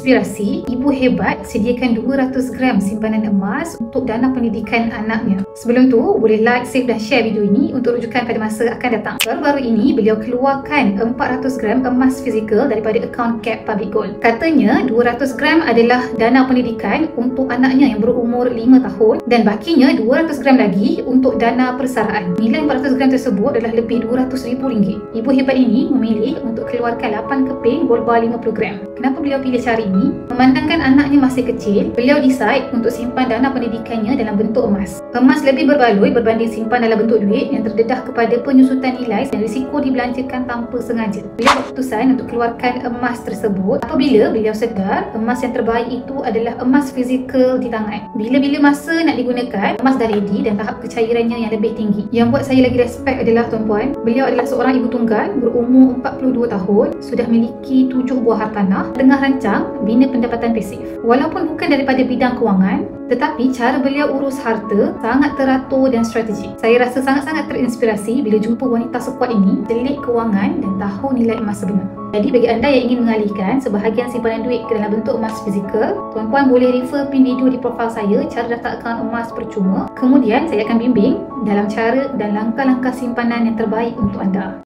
terinspirasi, ibu hebat sediakan 200 gram simpanan emas untuk dana pendidikan anaknya. Sebelum tu, boleh like, save dan share video ini untuk rujukan pada masa akan datang. Baru-baru ini, beliau keluarkan 400 gram emas fizikal daripada akaun CAP Public Gold. Katanya 200 gram adalah dana pendidikan untuk anaknya yang berumur 5 tahun dan bakinya 200 gram lagi untuk dana persaraan. Nilai 400 gram tersebut adalah lebih RM200,000. Ibu hebat ini memilih untuk keluarkan 8 keping gold bar 50 gram. Kenapa beliau pilih cara ini? Memandangkan anaknya masih kecil, beliau decide untuk simpan dana pendidikannya dalam bentuk emas. Emas lebih berbaloi berbanding simpan dalam bentuk duit yang terdedah kepada penyusutan nilai dan risiko dibelanjakan tanpa sengaja. Beliau buat keputusan untuk keluarkan emas tersebut apabila beliau sedar emas yang terbaik itu adalah emas fizikal di tangan. Bila-bila masa nak digunakan, emas dah ready dan tahap kecairannya yang lebih tinggi. Yang buat saya lagi respect adalah tuan-puan, beliau adalah seorang ibu tunggal berumur 42 tahun, sudah memiliki 7 buah hartanah, tengah rancang bina pendapatan pasif. Walaupun bukan daripada bidang kewangan, tetapi cara beliau urus harta sangat teratur dan strategik. Saya rasa sangat-sangat terinspirasi bila jumpa wanita sekuat ini, telik kewangan dan tahu nilai emas sebenar. Jadi bagi anda yang ingin mengalihkan sebahagian simpanan duit ke dalam bentuk emas fizikal, tuan-puan boleh refer pin video di profil saya, cara daftar akaun emas percuma. Kemudian saya akan bimbing dalam cara dan langkah-langkah simpanan yang terbaik untuk anda.